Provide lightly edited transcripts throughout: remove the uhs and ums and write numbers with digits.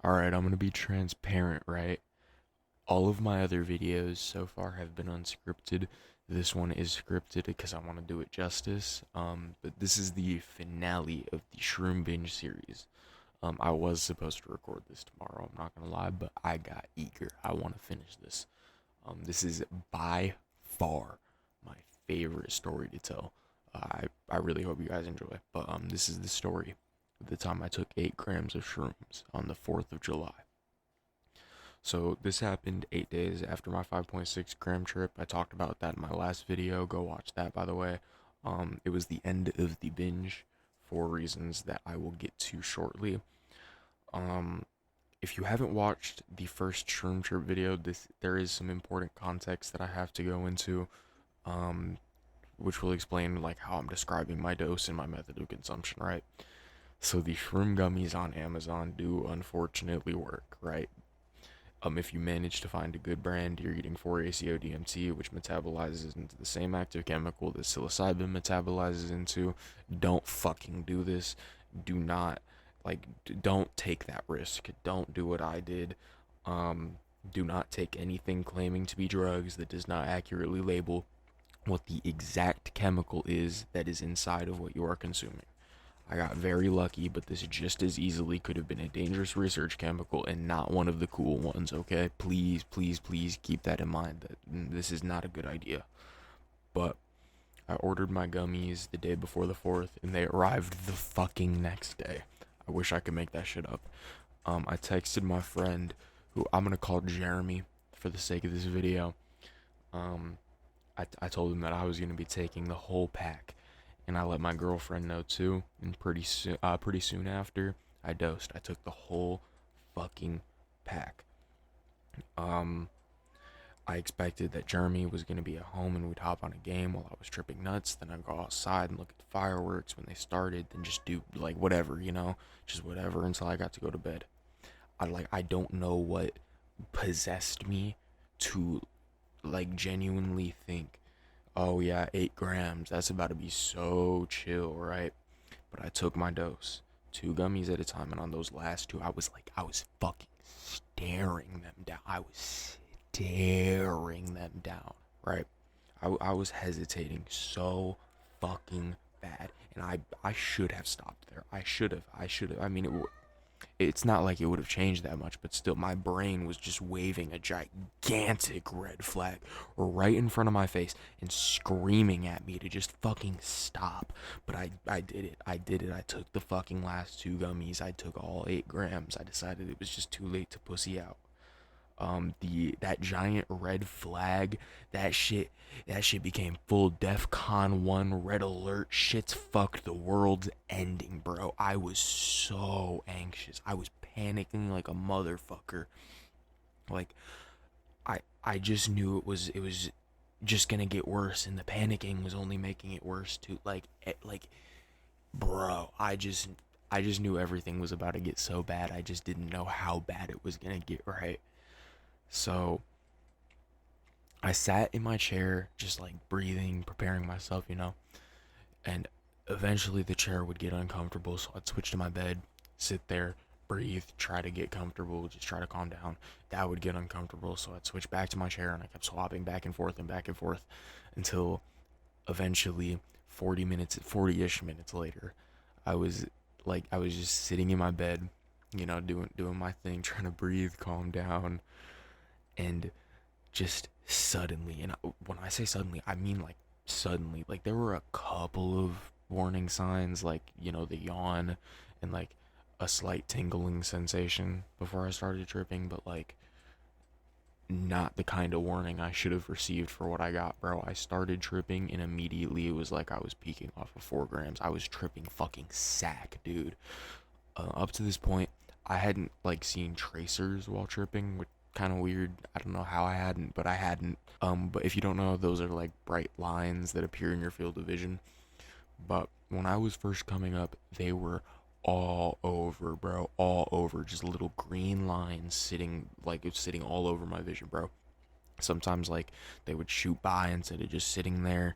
Alright, I'm gonna be transparent, right? All of my other videos so far have been unscripted. This one is scripted because I want to do it justice. But this is the finale of the Shroom Binge series. I was supposed to record this tomorrow, I'm not gonna lie, but I got eager. I want to finish this. This is by far my favorite story to tell. I really hope you guys enjoy. But this is the story of the time I took 8 grams of shrooms on the 4th of July. So this happened 8 days after my 5.6 gram trip. I talked about that in my last video. Go watch that, by the way. It was the end of the binge for reasons that I will get to shortly. Um, if you haven't watched the first shroom trip video, there is some important context that I have to go into, um, which will explain like how I'm describing my dose and my method of consumption, right? So the shroom gummies on Amazon do unfortunately work, right? If you manage to find a good brand, you're eating 4-ACO-DMT, which metabolizes into the same active chemical that psilocybin metabolizes into. Don't fucking do this. Do not, don't take that risk. Don't do what I did. Do not take anything claiming to be drugs that does not accurately label what the exact chemical is that is inside of what you are consuming. I got very lucky, but this just as easily could have been a dangerous research chemical and not one of the cool ones, okay? Please, please, please keep that in mind, that this is not a good idea. But I ordered my gummies the day before the 4th, and they arrived the fucking next day. I wish I could make that shit up. I texted my friend, who I'm gonna call Jeremy for the sake of this video. Um, I told him that I was gonna be taking the whole pack, and I let my girlfriend know too. And pretty soon after I dosed, I took the whole fucking pack. Um, I expected that Jeremy was gonna be at home and we'd hop on a game while I was tripping nuts. Then I'd go outside and look at the fireworks when they started. Then just do like whatever, just whatever until I got to go to bed. I don't know what possessed me to like genuinely think, oh yeah, 8 grams, that's about to be so chill, right? But I took my dose, 2 gummies at a time, and on those last two, I was fucking staring them down. I was staring them down, right? I was hesitating so fucking bad, and I should have stopped there. I should have. I mean, it's not like it would have changed that much, but still, my brain was just waving a gigantic red flag right in front of my face and screaming at me to just fucking stop. But I did it. I did it. I took the fucking last 2 gummies. I took all 8 grams. I decided it was just too late to pussy out. That giant red flag, that shit became full DEFCON 1 red alert. Shit's fucked, the world's ending, bro. I was so anxious. I was panicking like a motherfucker. Like I just knew it was just gonna get worse, and the panicking was only making it worse too. Bro, I just knew everything was about to get so bad. I just didn't know how bad it was gonna get, right? So I sat in my chair, just like breathing, preparing myself, and eventually the chair would get uncomfortable. So I'd switch to my bed, sit there, breathe, try to get comfortable, just try to calm down. That would get uncomfortable. So I'd switch back to my chair, and I kept swapping back and forth until eventually 40 ish minutes later, I was just sitting in my bed, doing my thing, trying to breathe, calm down, and just suddenly, and when I say suddenly, I mean like suddenly, like there were a couple of warning signs, like the yawn and like a slight tingling sensation before I started tripping, but like not the kind of warning I should have received for what I got, bro. I started tripping and immediately it was like I was peaking off of 4 grams. I was tripping fucking sack, dude. Up to this point, I hadn't like seen tracers while tripping, which kind of weird. I don't know how I hadn't, but I hadn't. But if you don't know, those are like bright lines that appear in your field of vision. But when I was first coming up, they were all over, bro, all over. Just little green lines sitting all over my vision, bro. Sometimes like they would shoot by instead of just sitting there.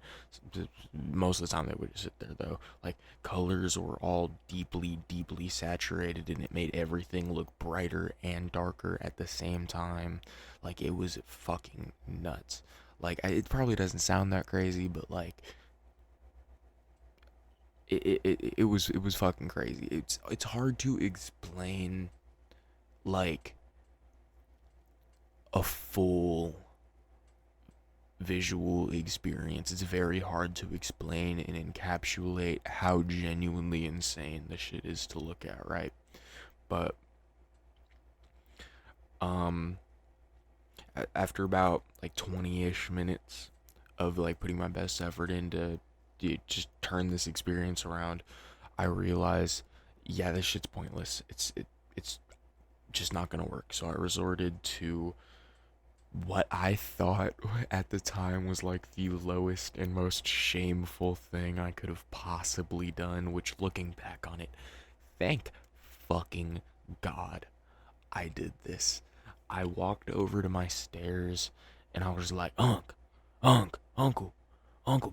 Most of the time they would just sit there though. Like colors were all deeply saturated, and it made everything look brighter and darker at the same time. Like it was fucking nuts. Like it probably doesn't sound that crazy, but like it was fucking crazy. It's hard to explain like a full visual experience. It's very hard to explain and encapsulate how genuinely insane the shit is to look at, right? But um after about like 20ish minutes of like putting my best effort into just turn this experience around, I realized, yeah, this shit's pointless. It's just not gonna work. So I resorted to what I thought at the time was like the lowest and most shameful thing I could have possibly done, which looking back on it, thank fucking God I did this. I walked over to my stairs and I was like, Uncle,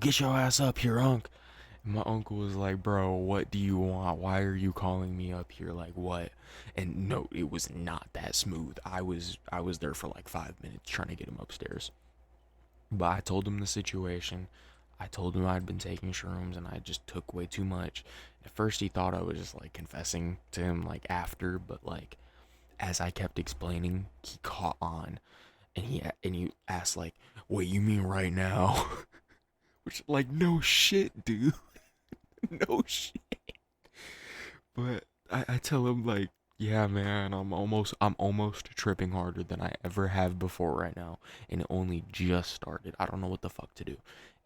get your ass up here, Unc. And my uncle was like, bro, what do you want? Why are you calling me up here? Like what? And no, it was not that smooth. I was there for like 5 minutes trying to get him upstairs. But I told him the situation. I told him I'd been taking shrooms and I just took way too much. At first he thought I was just like confessing to him like after, but like as I kept explaining, he caught on, and he asked like, "Wait, you mean right now?" Which like no shit, dude. No shit. But I tell him like, yeah, man, I'm almost tripping harder than I ever have before right now, and it only just started. I don't know what the fuck to do.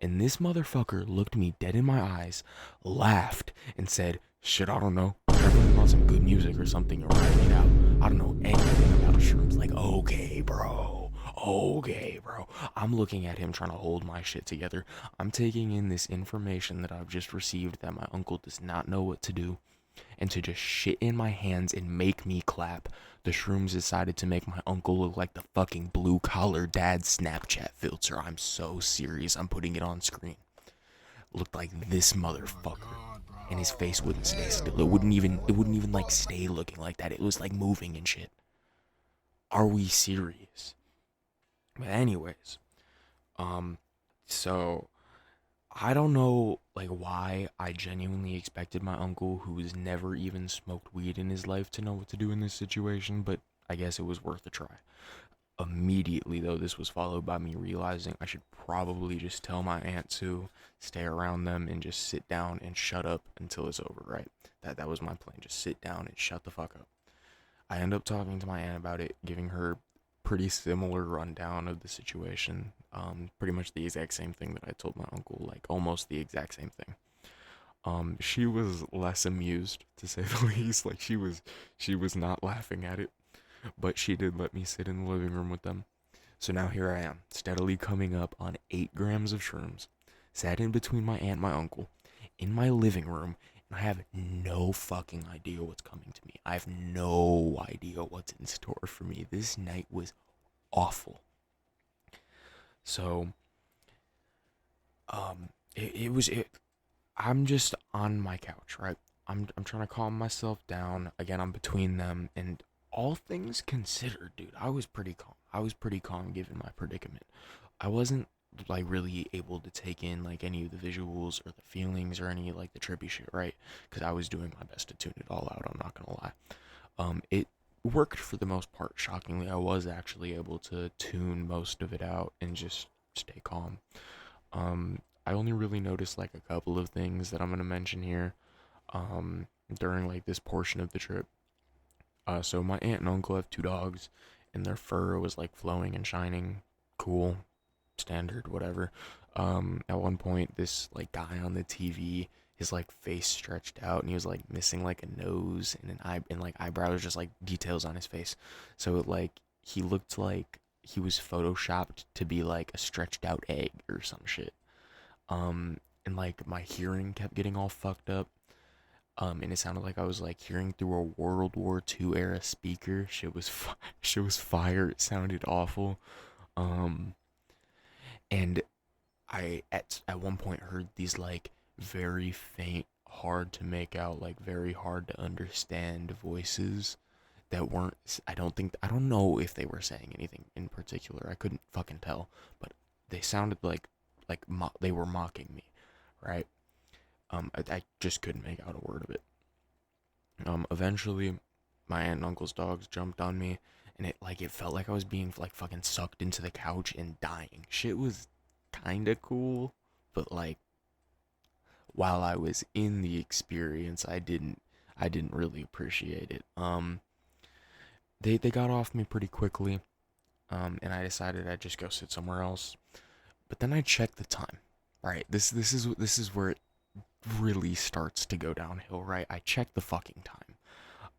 And this motherfucker looked me dead in my eyes, laughed, and said, "Shit, I don't know. Put on some good music or something, or write it out. I don't know anything about shrooms." Like, okay, bro. Okay, bro. I'm looking at him trying to hold my shit together. I'm taking in this information that I've just received that my uncle does not know what to do, and to just shit in my hands and make me clap, the shrooms decided to make my uncle look like the fucking blue collar dad Snapchat filter. I'm so serious. I'm putting it on screen. Looked like this motherfucker. And his face wouldn't stay still. It wouldn't even like stay looking like that. It was like moving and shit. Are we serious? But anyways, um so I don't know like why I genuinely expected my uncle, who has never even smoked weed in his life, to know what to do in this situation, but I guess it was worth a try. Immediately though, this was followed by me realizing I should probably just tell my aunt to stay around them and just sit down and shut up until it's over, right? That was my plan. Just sit down and shut the fuck up. I end up talking to my aunt about it, giving her pretty similar rundown of the situation. Pretty much the exact same thing that I told my uncle, like almost the exact same thing. She was less amused, to say the least. Like she was not laughing at it, but she did let me sit in the living room with them. So now here I am, steadily coming up on 8 grams of shrooms, sat in between my aunt and my uncle, in my living room, and I have no fucking idea what's coming to me. I have no idea what's in store for me. This night was awful. So, it was it. I'm just on my couch, right? I'm trying to calm myself down. Again, I'm between them, and all things considered, dude, I was pretty calm. I was pretty calm given my predicament. I wasn't like really able to take in like any of the visuals or the feelings or any like the trippy shit, right? Because I was doing my best to tune it all out. I'm not gonna lie. It worked for the most part. Shockingly, I was actually able to tune most of it out and just stay calm. I only really noticed like a couple of things that I'm gonna mention here. During like this portion of the trip. So my aunt and uncle have 2 dogs, and their fur was like flowing and shining. Cool, standard, whatever. At one point, this like guy on the TV, his like face stretched out, and he was like missing like a nose and an eye and like eyebrows, just like details on his face. So like he looked like he was photoshopped to be like a stretched out egg or some shit. And like my hearing kept getting all fucked up. And it sounded like I was like hearing through a World War II era speaker. Shit was shit was fire. It sounded awful. Um, and I at one point heard these like very faint, hard to make out, like very hard to understand voices that weren't. I don't know if they were saying anything in particular. I couldn't fucking tell, but they sounded like they were mocking me, right? I just couldn't make out a word of it. Eventually, my aunt and uncle's dogs jumped on me, and it felt like I was being like fucking sucked into the couch and dying. Shit was kind of cool, but like while I was in the experience, I didn't really appreciate it. They got off me pretty quickly, and I decided I'd just go sit somewhere else. But then I checked the time. Right, this is where it really starts to go downhill. Right, I checked the fucking time.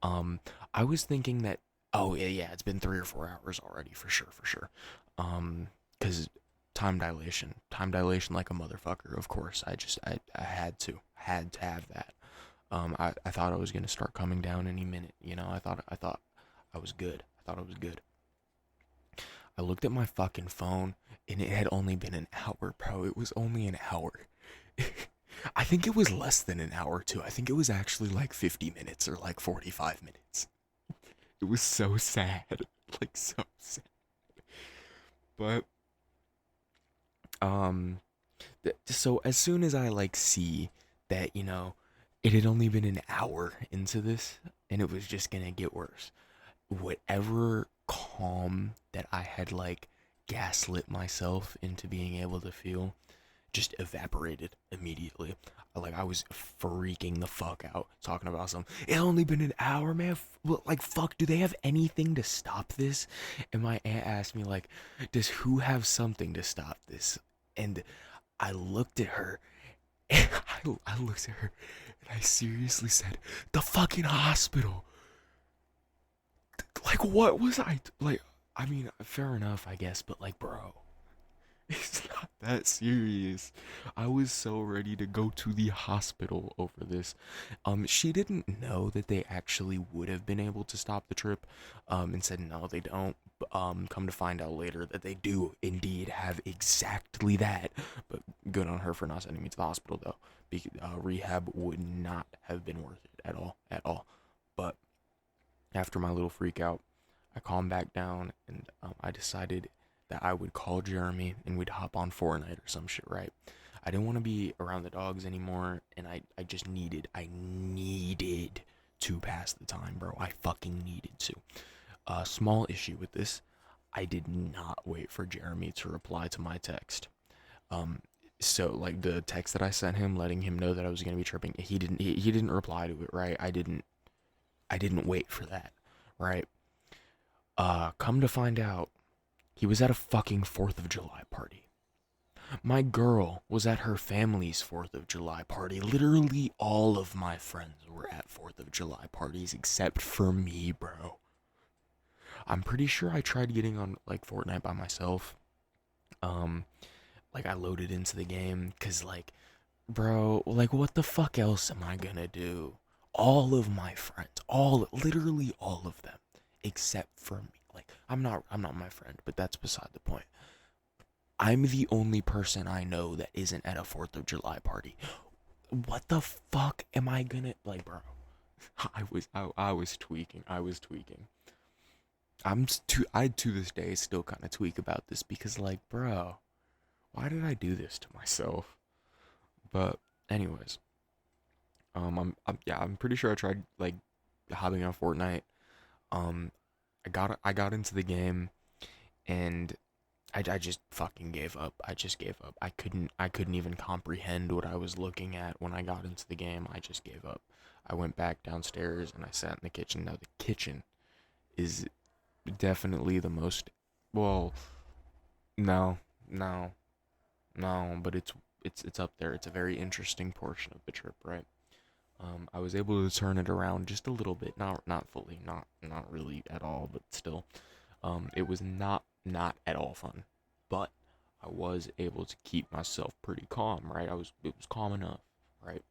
Um, I was thinking that, oh yeah, it's been 3 or 4 hours already for sure, for sure. Cause time dilation like a motherfucker. Of course, I had to have that. I thought I was gonna start coming down any minute. You know, I thought I was good. I thought I was good. I looked at my fucking phone, and it had only been an hour, bro. It was only an hour. I think it was less than an hour too. I think it was actually like 50 minutes or like 45 minutes. It was so sad. Like so sad. But um so as soon as I like see that, you know, it had only been an hour into this and it was just going to get worse. Whatever calm that I had like gaslit myself into being able to feel just evaporated immediately. Like I was freaking the fuck out talking about something. It only been an hour, man. Like fuck, do they have anything to stop this? And my aunt asked me like, does who have something to stop this? And I looked at her. And I looked at her and I seriously said, the fucking hospital. Like what was I like? I mean, fair enough, I guess, but like, bro, it's not that serious. I was so ready to go to the hospital over this. She didn't know that they actually would have been able to stop the trip, and said no, they don't. Come to find out later that they do indeed have exactly that. But good on her for not sending me to the hospital though. Rehab would not have been worth it at all. But after my little freak out, I calmed back down and I decided that I would call Jeremy and we'd hop on Fortnite or some shit, right? I didn't want to be around the dogs anymore and I needed to pass the time, bro. I fucking needed to. Small issue with this, I did not wait for Jeremy to reply to my text. Um, so like the text that I sent him letting him know that I was going to be tripping, he didn't reply to it, right? I didn't wait for that, right? Come to find out, he was at a fucking 4th of July party. My girl was at her family's 4th of July party. Literally all of my friends were at 4th of July parties except for me, bro. I'm pretty sure I tried getting on like Fortnite by myself. Um, like I loaded into the game cuz like bro, like what the fuck else am I gonna do? All of my friends, literally all of them except for me. Like I'm not my friend, but that's beside the point. I'm the only person I know that isn't at a 4th of July party. What the fuck am I gonna like, bro? I was tweaking. I was tweaking. I to this day still kind of tweak about this because like, bro, why did I do this to myself? But anyways, I'm pretty sure I tried like hopping on Fortnite. Um, I got into the game and I just fucking gave up. I just gave up. I couldn't even comprehend what I was looking at when I got into the game. I just gave up. I went back downstairs and I sat in the kitchen. Now the kitchen is definitely the most well, no, no, no, but it's up there. It's a very interesting portion of the trip, right? I was able to turn it around just a little bit, not fully, not really at all, but still. It was not at all fun, but I was able to keep myself pretty calm, right? It was calm enough, right?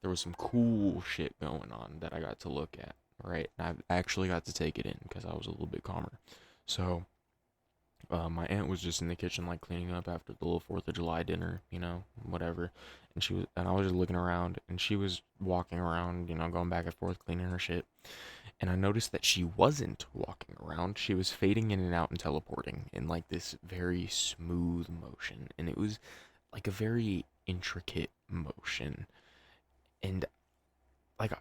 There was some cool shit going on that I got to look at, right? And I actually got to take it in because I was a little bit calmer. So My aunt was just in the kitchen, like cleaning up after the little 4th of July dinner, whatever. And I was just looking around, and she was walking around, going back and forth, cleaning her shit. And I noticed that she wasn't walking around. She was fading in and out and teleporting in like this very smooth motion. And it was like a very intricate motion. And like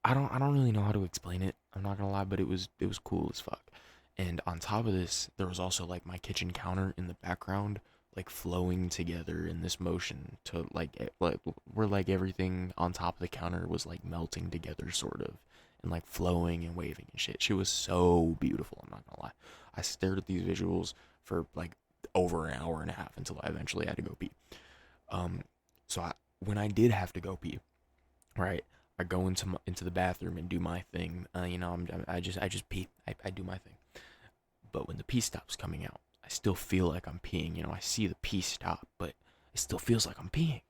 I don't really know how to explain it. I'm not gonna lie, but it was cool as fuck. And on top of this, there was also like my kitchen counter in the background, like flowing together in this motion to like where like everything on top of the counter was like melting together, sort of, and like flowing and waving and shit. She was so beautiful. I'm not gonna lie. I stared at these visuals for like over an hour and a half until I eventually had to go pee. Um, when I did have to go pee, right? I go into the bathroom and do my thing. I just pee. I do my thing. But when the pee stops coming out, I still feel like I'm peeing. I see the pee stop, but it still feels like I'm peeing.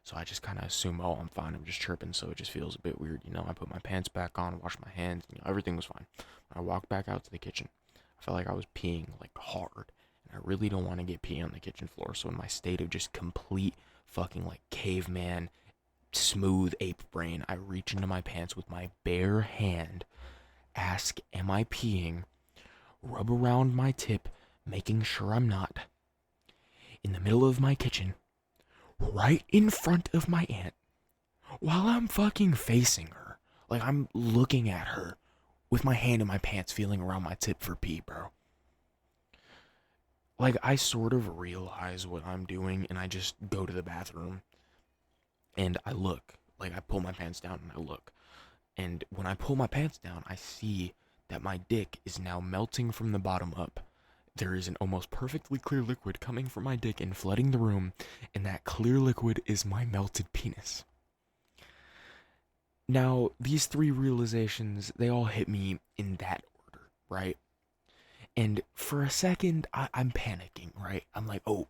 So I just kind of assume, oh, I'm fine. I'm just chirping, so it just feels a bit weird. I put my pants back on, wash my hands. Everything was fine. When I walked back out to the kitchen, I felt like I was peeing like hard, and I really don't want to get pee on the kitchen floor. So in my state of just complete fucking like caveman smooth ape brain, I reach into my pants with my bare hand, ask, am I peeing? Rub around my tip, making sure I'm not. In the middle of my kitchen, right in front of my aunt, while I'm fucking facing her. Like I'm looking at her with my hand in my pants, feeling around my tip for pee, bro. Like I sort of realize what I'm doing and I just go to the bathroom and I look. Like I pull my pants down and I look. And when I pull my pants down, I see that my dick is now melting from the bottom up. There is an almost perfectly clear liquid coming from my dick and flooding the room, and that clear liquid is my melted penis. Now, these three realizations, they all hit me in that order, right? And for a second, I'm panicking, right? I'm like, oh,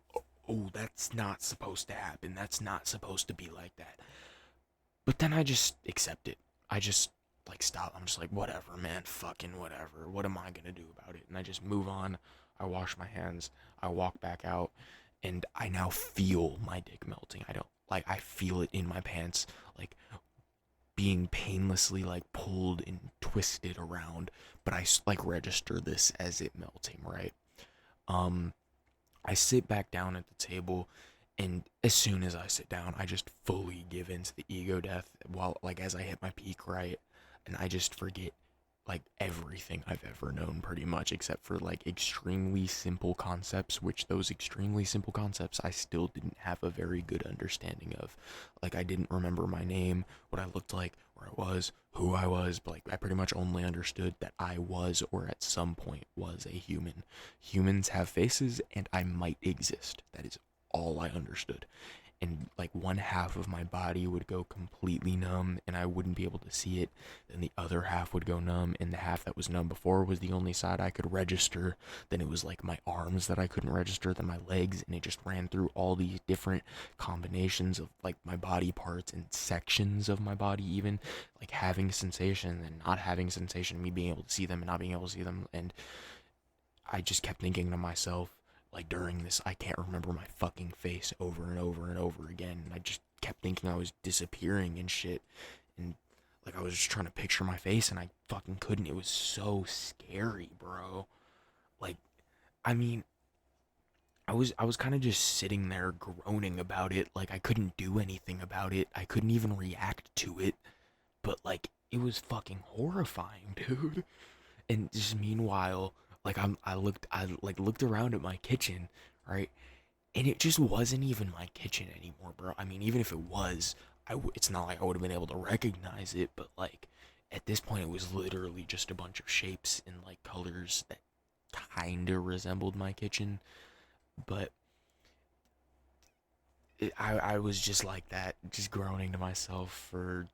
that's not supposed to happen. That's not supposed to be like that. But then I just accept it. I just like stop. I'm just like, whatever, man, fucking whatever. What am I gonna do about it? And I just move on. I wash my hands. I walk back out, and I now feel my dick melting. I don't like. I feel it in my pants, like being painlessly like pulled and twisted around. But I like register this as it melting, right? Um, I sit back down at the table, and as soon as I sit down, I just fully give into the ego death while, like, as I hit my peak, right? And I just forget, like, everything I've ever known, pretty much, except for, like, extremely simple concepts, which those extremely simple concepts I still didn't have a very good understanding of. Like, I didn't remember my name, what I looked like, where I was, who I was, but, like, I pretty much only understood that I was, or at some point was, a human. Humans have faces, and I might exist. That is all I understood. And like one half of my body would go completely numb and I wouldn't be able to see it. Then the other half would go numb, and the half that was numb before was the only side I could register. Then it was like my arms that I couldn't register, then my legs, and it just ran through all these different combinations of like my body parts and sections of my body, even like having sensation and not having sensation, me being able to see them and not being able to see them. And I just kept thinking to myself, like during this, I can't remember my fucking face over and over and over again. And I just kept thinking I was disappearing and shit. And like I was just trying to picture my face and I fucking couldn't. It was so scary, bro. Like, I mean, I was kind of just sitting there groaning about it. Like I couldn't do anything about it. I couldn't even react to it. But like it was fucking horrifying, dude. And just meanwhile, like I looked around at my kitchen, right? And it just wasn't even my kitchen anymore, bro. I mean, even if it was, it's not like I would have been able to recognize it, but like at this point it was literally just a bunch of shapes and like colors that kind of resembled my kitchen, but I was just like that, just groaning to myself for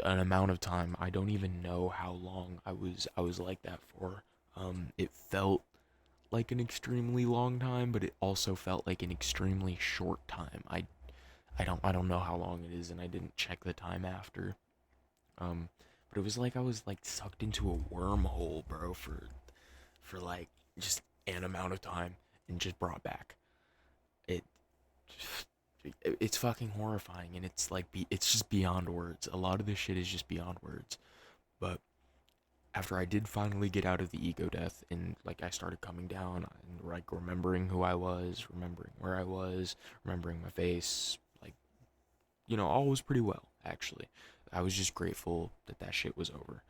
an amount of time. I don't even know how long I was like that for. It felt like an extremely long time, but it also felt like an extremely short time. I don't know how long it is, and I didn't check the time after. Um, but it was like I was like sucked into a wormhole, bro, for like just an amount of time and just brought back. It it's fucking horrifying, and it's like it's just beyond words. A lot of this shit is just beyond words. But after I did finally get out of the ego death and like I started coming down and like remembering who I was, remembering where I was, remembering my face, like all was pretty well actually. I was just grateful that that shit was over.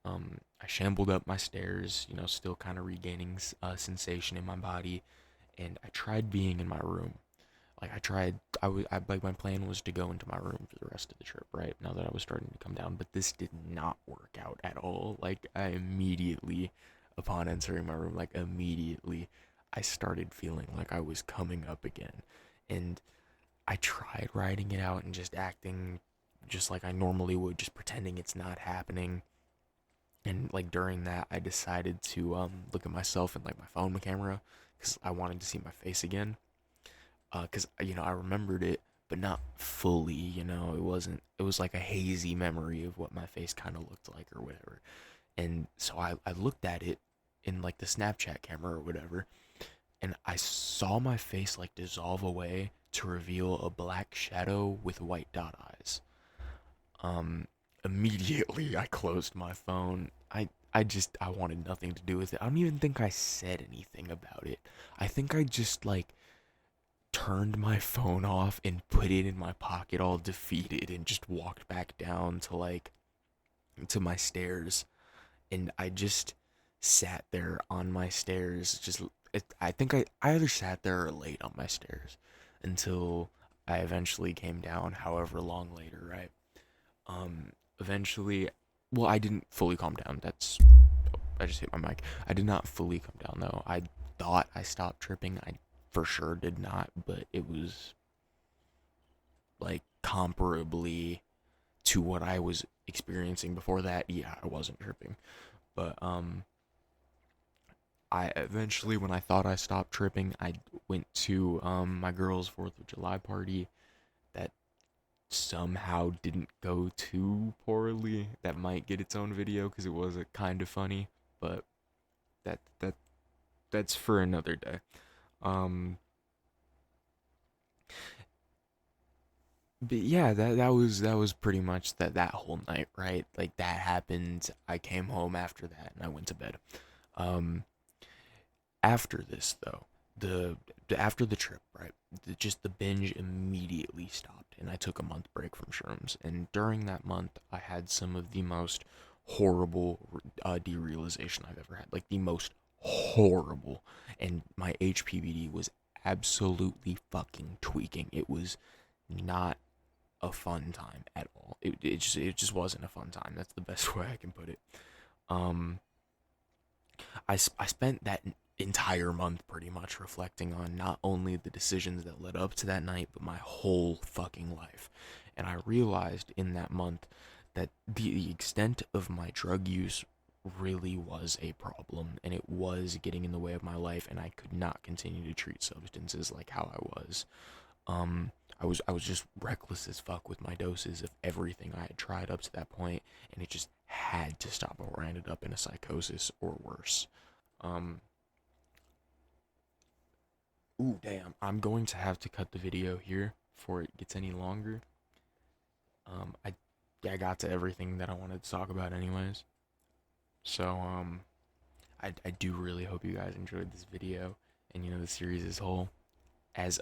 I shambled up my stairs, still kind of regaining sensation in my body, and I tried being in my room. Like like my plan was to go into my room for the rest of the trip, right? Now that I was starting to come down, but this did not work out at all. Like I immediately, upon entering my room, like immediately, I started feeling like I was coming up again, and I tried writing it out and just acting just like I normally would, just pretending it's not happening. And like during that, I decided to look at myself in like my phone camera because I wanted to see my face again. Because I remembered it, but not fully. It was like a hazy memory of what my face kind of looked like or whatever. And so I looked at it in like the Snapchat camera or whatever, and I saw my face like dissolve away to reveal a black shadow with white dot eyes. Um, Immediately I closed my phone. I wanted nothing to do with it. I don't even think I said anything about it. I think I just like turned my phone off and put it in my pocket all defeated and just walked back down to like to my stairs, and I just sat there on my stairs. I think I either sat there or laid on my stairs until I eventually came down, however long later, right? Eventually, well, I didn't fully calm down. I just hit my mic. I did not fully come down though. I thought I stopped tripping. I for sure did not, but it was like comparably to what I was experiencing before that. Yeah, I wasn't tripping. But I eventually, when I thought I stopped tripping, I went to my girl's 4th of July party that somehow didn't go too poorly. That might get its own video because it was a kind of funny, but that that that's for another day. Um, but yeah, that was pretty much that whole night, right? Like that happened. I came home after that and I went to bed. Um, After this though, after the trip, right? Just the binge immediately stopped, and I took a month break from shrooms. And during that month, I had some of the most horrible derealization I've ever had, like the most horrible. And my HPBD was absolutely fucking tweaking. It was not a fun time at all. It just wasn't a fun time. That's the best way I can put it. Um, I spent that entire month pretty much reflecting on not only the decisions that led up to that night, but my whole fucking life. And I realized in that month that the extent of my drug use really was a problem, and it was getting in the way of my life, and I could not continue to treat substances like how I was. Um, I was just reckless as fuck with my doses of everything I had tried up to that point, and it just had to stop, or I ended up in a psychosis or worse. Um, Ooh, damn. I'm going to have to cut the video here before it gets any longer. Um, I, yeah, I got to everything that I wanted to talk about anyways. So, I do really hope you guys enjoyed this video and, the series as whole. As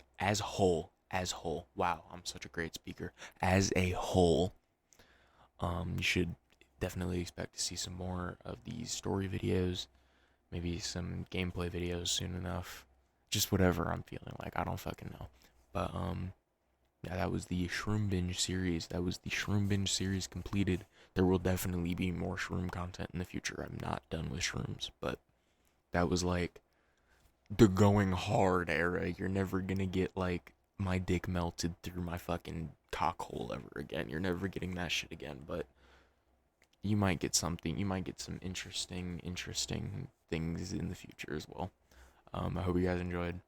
whole. Wow, I'm such a great speaker. As a whole, you should definitely expect to see some more of these story videos, maybe some gameplay videos soon enough. Just whatever I'm feeling like. I don't fucking know. But yeah, that was the Shroom Binge series. That was the Shroom Binge series completed. There will definitely be more Shroom content in the future. I'm not done with Shrooms, but that was like the going hard era. You're never gonna get like my dick melted through my fucking cock hole ever again. You're never getting that shit again, but you might get something. You might get some interesting things in the future as well. I hope you guys enjoyed.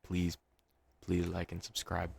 Please, please like and subscribe.